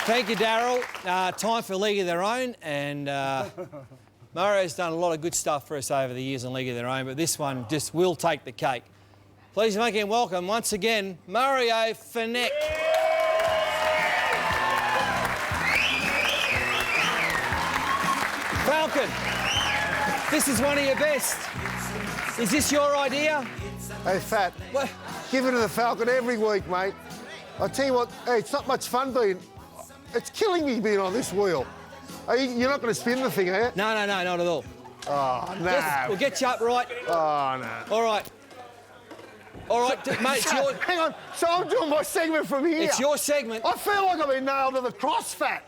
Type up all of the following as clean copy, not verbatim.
Thank you, Daryl. Time for League of Their Own, and Mario's done a lot of good stuff for us over the years in League of Their Own, but this one just will take the cake. Please make him welcome once again, Mario Fenech. Falcon, this is one of your best. Is this your idea? Hey, Fat, What? give it to the Falcon every week, mate. I tell you what, hey, it's not much fun being... It's killing me being on this wheel. You're not going to spin the thing, are you? No, not at all. Oh, no. We'll get you upright. Oh, no. All right. All right, mate, it's your... Hang on, so I'm doing my segment from here. It's your segment. I feel like I've been nailed to the cross, Fat.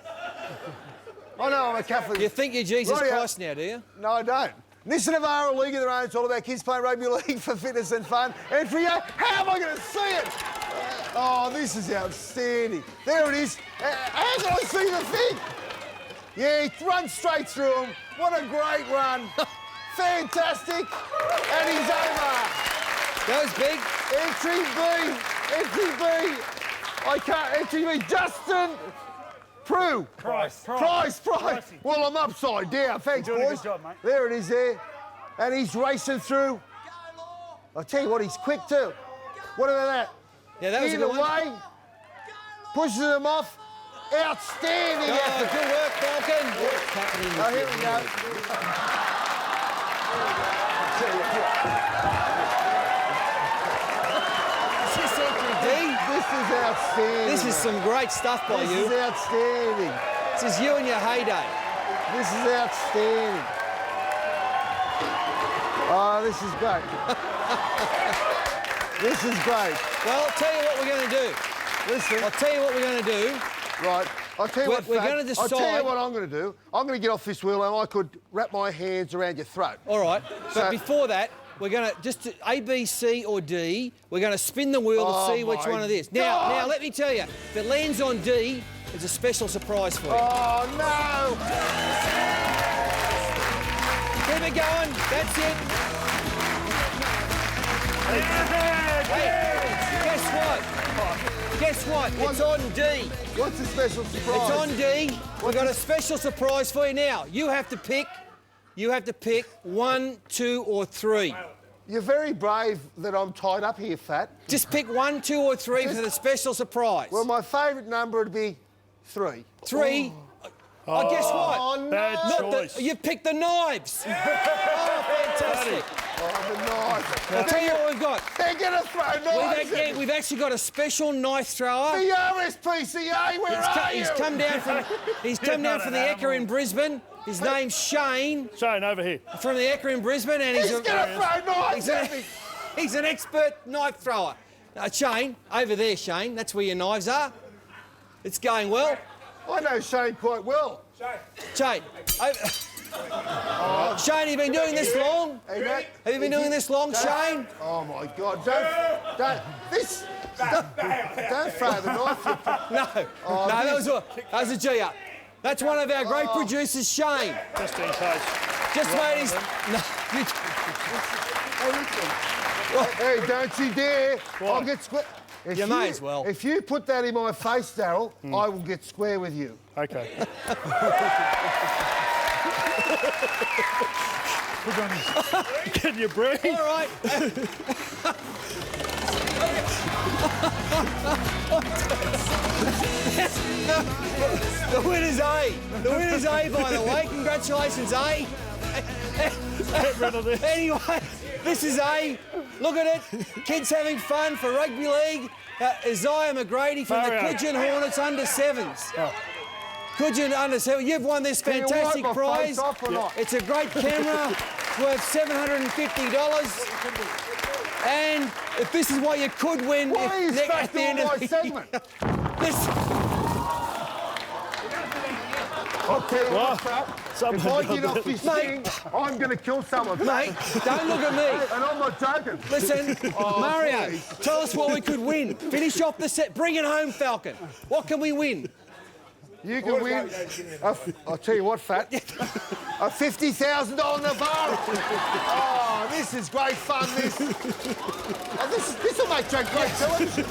I know I'm a Catholic. You think you're Jesus Rightio. Christ now, do you? No, I don't. This is a League of Their Own. It's all about kids playing rugby league for fitness and fun. And for you, how am I going to see it? Oh, this is outstanding. There it is. How can I see the thing? Yeah, he runs straight through him. What a great run. Fantastic. And he's over. Goes big. Entry B. Entry B. I can't. Entry B. Justin. Prue. Price. Well, I'm upside down. Thanks, You're boys. doing a good job, mate. There it is there. And he's racing through. I'll tell you what, he's quick too. What about that? Yeah, that was a Either good one. way, pushes him off. Outstanding Oh, effort. good work, Falcon. Oh, here we go. Is this entry D? This is outstanding. This is some great stuff by This you. is outstanding. This is you in your heyday. This is outstanding. Oh, this is great. This is great. Well, I'll tell you what we're going to do. Listen. I'll tell you what we're going to do. Right. I'll tell you We're- what, we're Fat, gonna I'll tell decide- you what I'm going to do. I'm going to get off this wheel and I could wrap my hands around your throat. All right. But So- before that, we're going to just A, B, C, or D. We're going to spin the wheel Oh, to see which my one it is. God. Now, let me tell you, if it lands on D, it's a special surprise for you. Oh, no! Keep it going. That's it. Hey, guess what? Guess what? It's on D. What's the special surprise? It's on D. We've got a special surprise for you now. You have to pick. You have to pick 1, 2, or 3. You're very brave that I'm tied up here, Fat. Just pick 1, 2, or 3 for the special surprise. Well, my favourite number would be 3. 3. Oh, guess what? Oh, no! Bad choice. You picked the knives. Oh, fantastic. Oh, the knife. I'll tell you what we've got. They're going to throw knives at me. We've actually got a special knife thrower. The RSPCA, where are you? He's come down from the Ekka in Brisbane. His name's Shane Shane, over here. from the Ekka in Brisbane, and He's going to throw knives at me. he's an expert knife thrower. Shane, over there, Shane. That's where your knives are. It's going well. I know Shane quite well. Shane, Shane, have you been doing this long? Hey, mate. Have you been doing this long, Shane? Oh, my God. Don't throw the knife. No, no, that was a G up. That's one of our great producers, Shane. Just in case. Just made his... No, Hey, don't you dare. I'll get square. You may as well. If you put that in my face, Daryl, I will get square with you. Okay. Can you breathe? all right. The winner's A. The winner's A, by the way. Congratulations, A. Get rid of this. Anyway, this is A. Look at it. Kids having fun for rugby league. Isaiah McGrady from the Mario. Coogin Hornets under-7s. Coogin under-7. You've won this Can you fantastic wipe my prize. face off or not? It's a great camera worth $750. And if this is what you could win Why are you at stuck the end doing of my the segment? this, I'll tell you what, Well, Fat, somebody if I done get off that. this thing, I'm going to kill someone. mate, don't look at me. And I'm not joking. Listen, Oh, Mario, please. tell us what we could win. Finish off the set. Bring it home, Falcon. What can we win? You can win. I'll tell you what, Fat. A $50,000 Navara. Oh, this is great fun. This will make great television.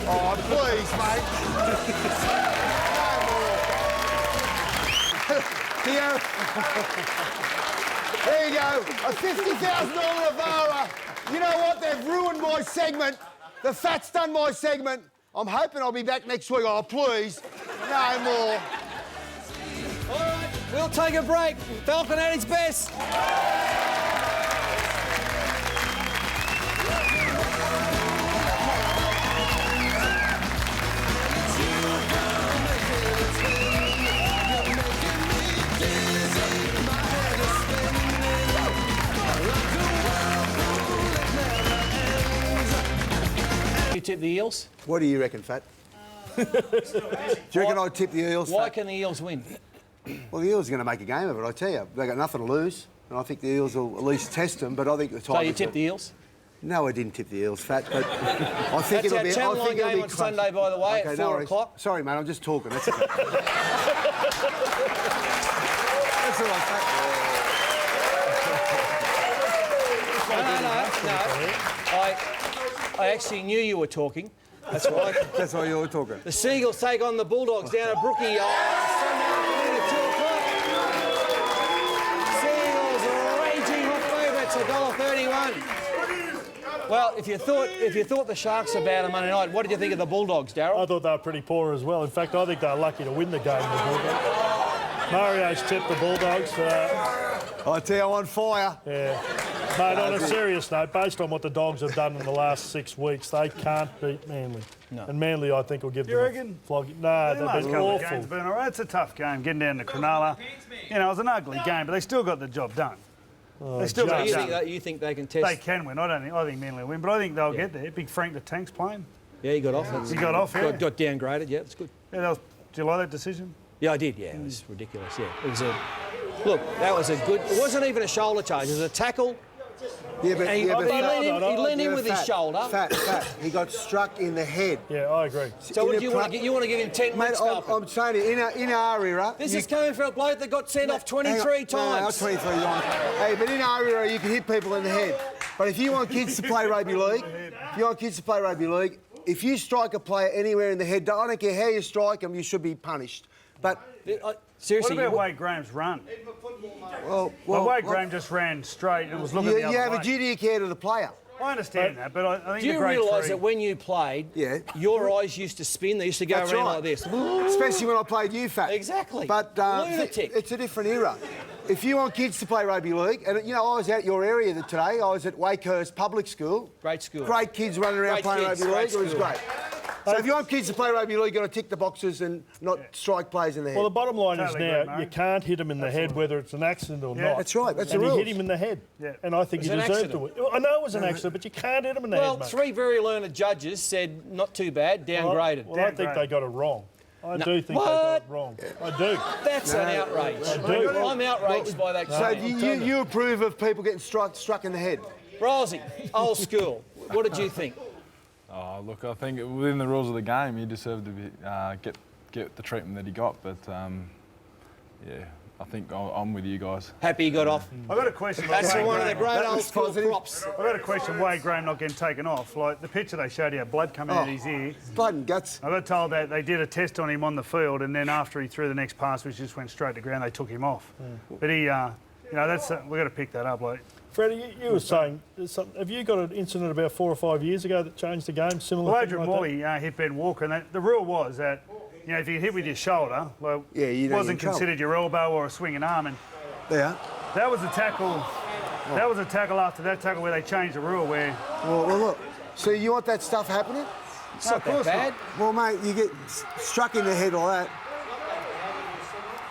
Oh, please, mate. No more. There you go, a $50,000 Navara. You know what? They've ruined my segment. The fat's done my segment. I'm hoping I'll be back next week. Oh, please, no more. All right, we'll take a break. Falcon at its best. You tip the Eels? What do you reckon, Fat? Do you reckon I'd tip the Eels? Why Fat? can the Eels win? Well, the Eels are going to make a game of it, I tell you. They've got nothing to lose, and I think the Eels will at least test them, but I think the Tigers... So you tip the Eels? No, I didn't tip the Eels, Fat, but I think That's it'll our be... Channel 9 game on close. Sunday, by the way, at 4 worries. o'clock. Sorry, mate, I'm just talking. That's okay. That's all right, Fat. No. I actually knew you were talking. That's right. That's why you were talking. The Seagulls take on the Bulldogs down at Brookie on Sunday afternoon at 2 o'clock. Seagulls are raging hot favourites, $1.31. Well, if you thought the Sharks were bad on Monday night, what did you think of the Bulldogs, Darryl? I thought they were pretty poor as well. In fact, I think they're lucky to win the game, the Bulldogs. Mario's tipped the Bulldogs. I tell you, I'm on fire. Yeah. Mate, on a serious note, based on what the Dogs have done in the last 6 weeks, they can't beat Manly. No. And Manly, I think, will give You them reckon? a flog. No, they've been awful. Games been all right. It's a tough game, getting down to Cronulla. You know, it was an ugly game, but they still got the job done. They still got it done. You think they can test? They can win. I think Manly will win, but I think they'll get there. Big Frank the Tank's playing. Yeah, he got off. He got off, yeah. Got downgraded, yeah, it's good. Yeah, do you like that decision? Yeah, I did, yeah. It was ridiculous, yeah. It was a... Look, that was a good... It wasn't even a shoulder charge. It was a tackle. Yeah, but, And he leaned in with his shoulder. Fat. He got struck in the head. Yeah, I agree. So what do you want to give him 10 Mate, weeks? I'm saying it, in our era... This is coming from a bloke that got sent off 23 times. No, not 23 times. Hey, but in our era, you can hit people in the head. But if you want kids to play rugby league, if you strike a player anywhere in the head, I don't care how you strike them, you should be punished. But... Seriously, what about Wade Graham's run? Well, Wade Graham just ran straight and was looking the other way. You have a duty of care to the player. I understand that, but I think do you realise that when you played, your eyes used to spin? They used to go around like this. Especially when I played you, Fat. Exactly. But lunatic. It's a different era. If you want kids to play rugby league, and you know, I was out your area today. I was at Wakehurst Public School. Great school. Great kids running around playing rugby league. It was great. So if you want kids to play rugby league, you've got to tick the boxes and not strike players in the head. Well, the bottom line is Totally now agree, mate. you can't hit him in the head, whether it's an accident or not. That's right. That's the and rules. he hit him in the head. Yeah. And I think he It was an deserved to win. I know it was an accident, but you can't hit him in the Well, head, mate. 3 very learned judges said not too bad, downgraded. Well, I think they got it wrong. I do think they got it wrong. I do. That's an outrage. I'm outraged by that. So comment. you approve of people getting struck in the head? Rosie, old school. What did you think? Oh, look, I think within the rules of the game, he deserved to be, get the treatment that he got. But yeah, I think I'm with you guys. Happy he got off. I've got a question. That's Wade one of the Graham. great old school props. I've got a question. Wade Graham not getting taken off. Like the picture they showed, he had blood coming out of his ear. Blood and guts. I got told that they did a test on him on the field, and then after he threw the next pass, which just went straight to ground, they took him off. But he, you know, that's we've got to pick that up. Like, Freddie, you were saying, have you got an incident about 4 or 5 years ago that changed the game? Similar. well, thing Adrian like Morley hit Ben Walker, and the rule was that, you know, if you hit with your shoulder, well, Yeah, you it don't wasn't get in trouble. considered your elbow or a swinging arm, and Yeah. that was a tackle. That was a tackle after that tackle where they changed the rule where. Well, look. So you want that stuff happening? It's not that bad. Well, mate, you get struck in the head like that.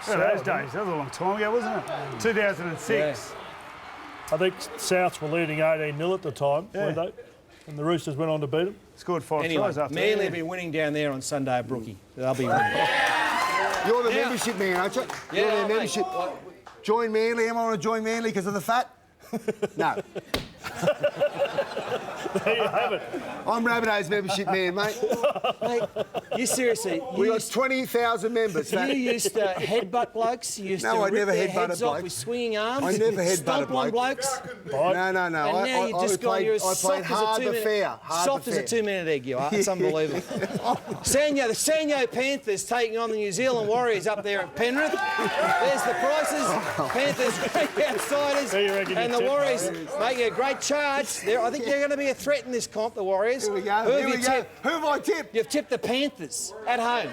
Yeah, those days, that was a long time ago, wasn't it? 2006. I think Souths were leading 18-0 at the time, weren't they? And the Roosters went on to beat them. Scored 5 Anyway, tries after Manly that. have been winning down there on Sunday at Brookie. They'll be winning. You're the Yeah. membership man, aren't you? Yeah, You're the mate. membership. Join Manly. Am I want to join Manly because of the fat? No. There you have it. I'm Rabbitohs membership man, mate. Mate, you seriously... We got 20,000 members. You used to headbutt blokes. You used to I rip never their headbutted heads off blokes. with swinging arms. I never headbutted Stomp on blokes. blokes. No. And now you've just gone, you're as soft as a 2 minute... Soft as a 2 minute egg, you are. It's unbelievable. The Sanyo Panthers taking on the New Zealand Warriors up there at Penrith. There's the prices. Panthers great outsiders. And the Warriors making a great charge. I think they're going to be a threat in this comp, the Warriors. Here we go. Who have I tipped? You've tipped the Panthers at home.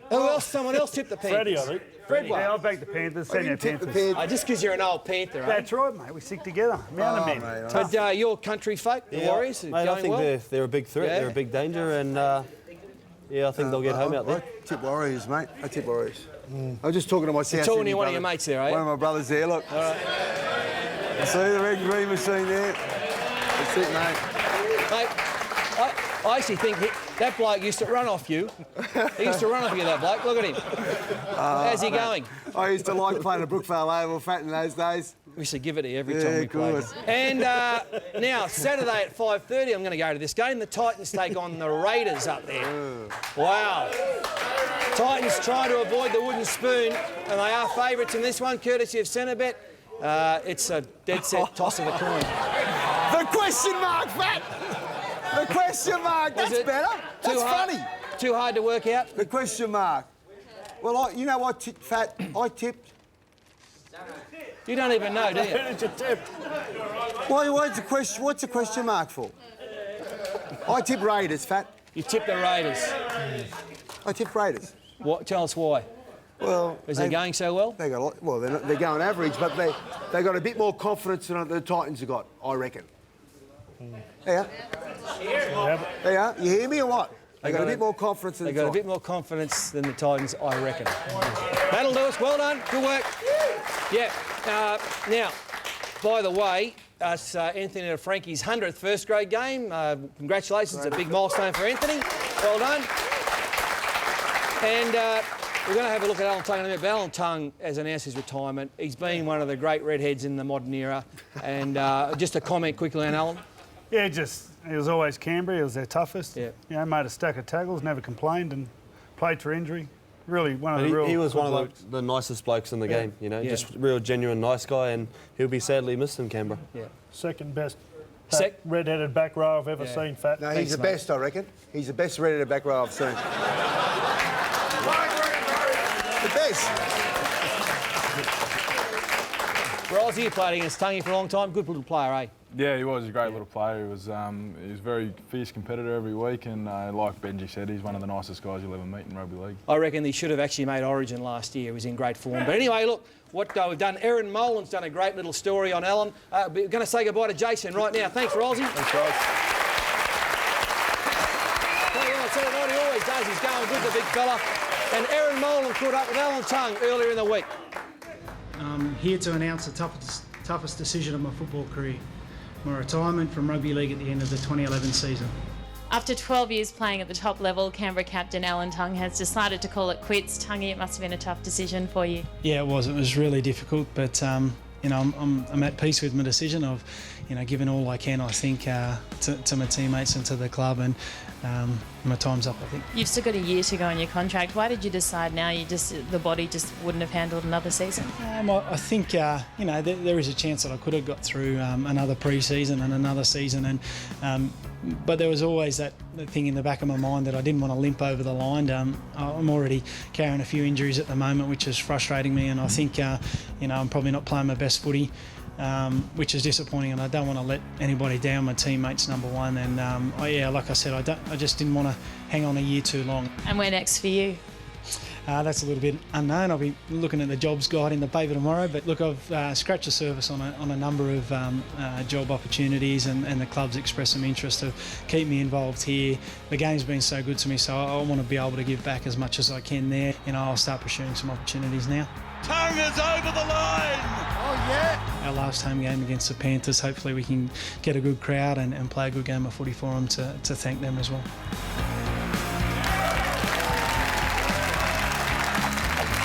Who else? Someone else tipped the Panthers. Freddie, I think. Fred won. Yeah, I'll back the Panthers. I didn't tip the Panthers. Just because you're an old Panther, eh? That's right, mate. We stick together. Men. But your country folk, the Warriors, are Mate, going I think well? they're a big threat. Yeah. They're a big danger, and I think they'll get home out there. I tip Warriors, mate. I tip Warriors. I'm just talking to my South Talking Sydney to one of brother. your mates there, eh? One of my brothers there, look. All right. See the red and green machine there? That's it, mate. Mate, I actually think that bloke used to run off you. He used to run off you, that bloke. Look at him. How's he going? I used to like playing at Brookvale Oval, Fat in those days. We used to give it to you every Yeah, time we of played. course. And now, Saturday at 5:30, I'm going to go to this game. The Titans take on the Raiders up there. Wow. Titans trying to avoid the wooden spoon, and they are favourites in this one, courtesy of Centrebet. It's a dead set toss of a coin. The question mark, Fat! The question mark, that's better. That's funny. Too hard to work out? The question mark. Well, you know what, Fat? I tipped. You don't even know, do you? Who did you tip? What's the question mark for? I tipped Raiders, Fat. You tipped the Raiders. I tipped Raiders. What? Tell us why. Well, Is it going so well? They got a lot, well, they're going average, but they got a bit more confidence than the Titans have got, I reckon. Yeah. Yeah. You hear me or what? They got a bit more confidence than the They got a Titans. bit more confidence than the Titans, I reckon. That'll do us. Well done. Good work. Yeah. Now, by the way, Anthony and Frankie's 100th first grade game. Congratulations. It's a big milestone for Anthony. Well done. And we're going to have a look at Alan Tongue in a minute. But Alan Tongue has announced his retirement. He's been one of the great redheads in the modern era. And just a comment quickly on Alan. Yeah, he was always Canberra. He was their toughest. Yeah. You know, made a stack of tackles, never complained, and played for injury. Really, one of the real. He was good one blokes. of the nicest blokes in the game, you know, Yeah. just real genuine nice guy, and he'll be sadly missed in Canberra. Yeah. Second best red-headed back row I've ever Yeah. seen, Fat. No, he's the best, I reckon. He's the best red-headed back row I've seen. The best. Rosie, you played against Tungy for a long time. Good little player, eh? Yeah, he was a great little player. He was very fierce competitor every week, and like Benji said, he's one of the nicest guys you'll ever meet in rugby league. I reckon he should have actually made Origin last year. He was in great form. But anyway, look, what we've done. Erin Molan's done a great little story on Alan. We're going to say goodbye to Jason right now. Thanks, Rosie. Thanks, guys. What he always does, he's going good, the big fella. And Erin Molan caught up with Alan Tongue earlier in the week. I'm here to announce the toughest decision of my football career. My retirement from rugby league at the end of the 2011 season. After 12 years playing at the top level, Canberra captain Alan Tongue has decided to call it quits. Tonguey, it must have been a tough decision for you. Yeah, it was. It was really difficult, but you know, I'm at peace with my decision of, you know, giving all I can, I think, to my teammates and to the club, and my time's up, I think. You've still got a year to go on your contract. Why did you decide now the body just wouldn't have handled another season? I think, you know, there is a chance that I could have got through another pre-season and another season, and but there was always that thing in the back of my mind that I didn't want to limp over the line. I'm already carrying a few injuries at the moment, which is frustrating me, and I think, you know, I'm probably not playing my best footy, which is disappointing, and I don't want to let anybody down. My teammates, number one, and yeah, like I said, I just didn't want to hang on a year too long. And where next for you? That's a little bit unknown. I'll be looking at the jobs guide in the paper tomorrow. But look, I've scratched the surface on a number of job opportunities, and the club's expressed some interest to keep me involved here. The game's been so good to me, so I want to be able to give back as much as I can there. You know, I'll start pursuing some opportunities now. Tongue is over the line! Oh, yeah! Our last home game against the Panthers, hopefully we can get a good crowd and play a good game of footy for them to thank them as well.